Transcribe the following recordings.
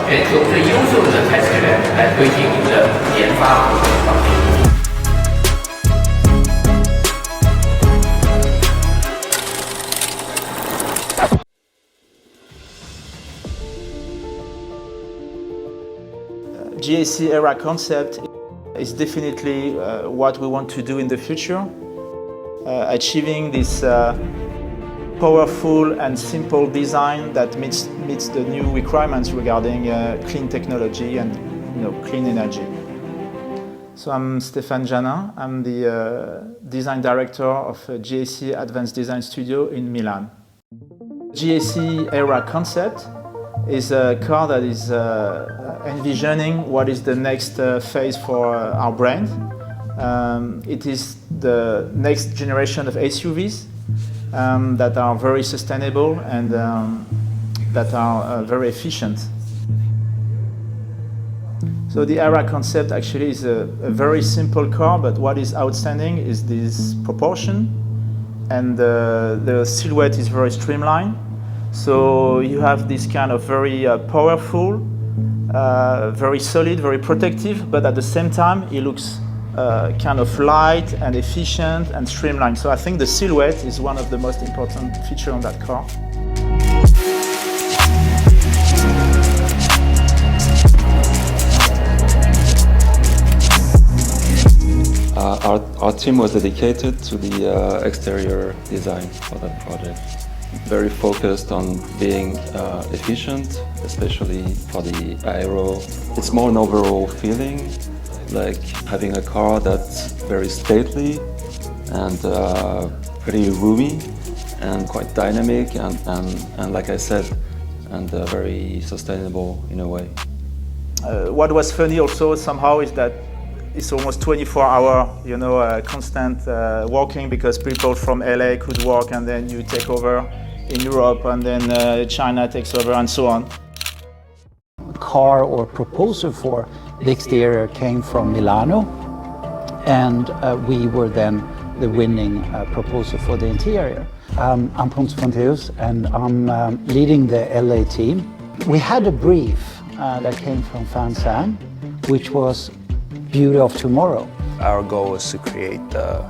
源从最优秀的开采源来推进你的研发和创新。GAC era concept is definitely what we want to do in the future. Achieving this powerful and simple design that meets the new requirements regarding clean technology and clean energy. So I'm Stéphane Janin. I'm the design director of GAC Advanced Design Studio in Milan. GAC era concept is a car that is envisioning what is the next phase for our brand. It is the next generation of SUVs that are very sustainable and that are very efficient. So the era concept actually is a very simple car, but what is outstanding is this proportion, and the silhouette is very streamlined. So you have this kind of very powerful, very solid, very protective, but at the same time it looks kind of light and efficient and streamlined. So I think the silhouette is one of the most important features on that car. Our team was dedicated to the exterior design for that project. Very focused on being efficient, especially for the aero. It's more an overall feeling, like having a car that's very stately and pretty roomy and quite dynamic and like I said, and very sustainable in a way. What was funny also somehow is that it's almost 24-hour, constant walking, because people from LA could walk and then you take over in Europe and then China takes over and so on. Car or proposal for the exterior came from Milano, and we were then the winning proposal for the interior. I'm Pontus Fonteus and I'm leading the LA team. We had a brief that came from Fan San, which was Beauty of Tomorrow. Our goal is to create the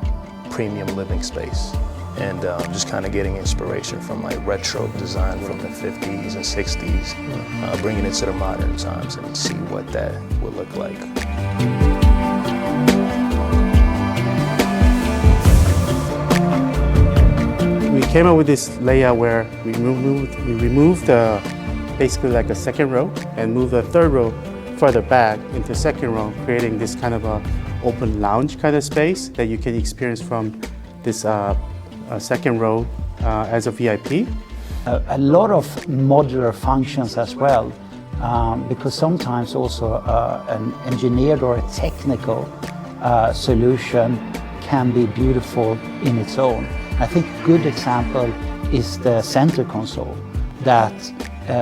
premium living space, and just kind of getting inspiration from like retro design from the 50s and 60s, bringing it to the modern times and see what that would look like. We came up with this layout where we removed basically like a second row and moved the third row further back into second row, creating this kind of a open lounge kind of space that you can experience from this second row as a VIP. A lot of modular functions as well, because sometimes also an engineered or a technical solution can be beautiful in its own. I think a good example is the center console that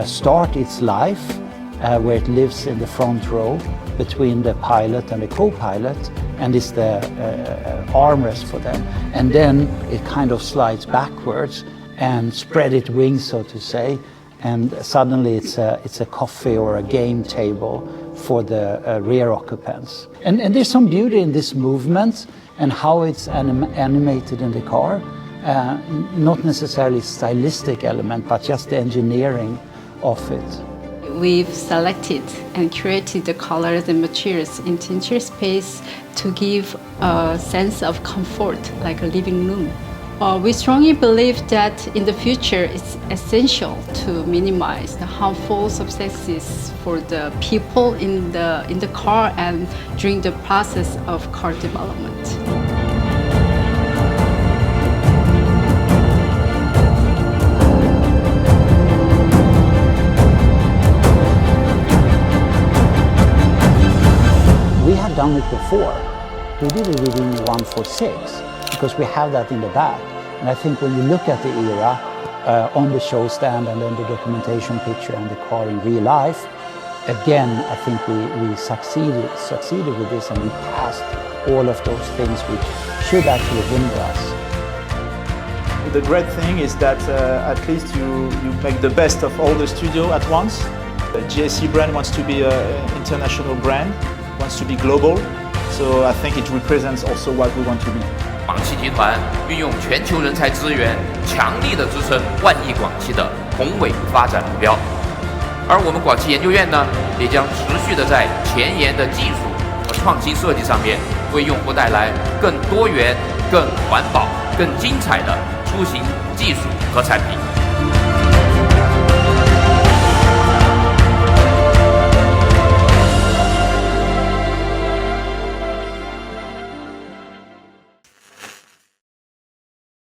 starts its life where it lives in the front row between the pilot and the co-pilot, and is the armrest for them. And then it kind of slides backwards and spread its wings, so to say, and suddenly it's a coffee or a game table for the rear occupants. And there's some beauty in this movement and how it's animated in the car. Not necessarily stylistic element, but just the engineering of it. We've selected and created the colors and materials in the interior space to give a sense of comfort, like a living room. We strongly believe that in the future it's essential to minimize the harmful substances for the people in the car and during the process of car development. Done it before. We did it within 146 because we have that in the back. And I think when you look at the era on the show stand and then the documentation picture and the car in real life, again, I think we succeeded with this, and we passed all of those things which should actually hinder us. The great thing is that at least you make the best of all the studio at once. The GAC brand wants to be an international brand, wants to be global. So I think it represents also what we want to be. 广汽集团运用全球人才资源，强力的支撑万亿广汽的宏伟发展目标。而我们广汽研究院呢，也将持续的在前沿的技术和创新设计上面，为用户带来更多元、更环保、更精彩的出行技术和产品。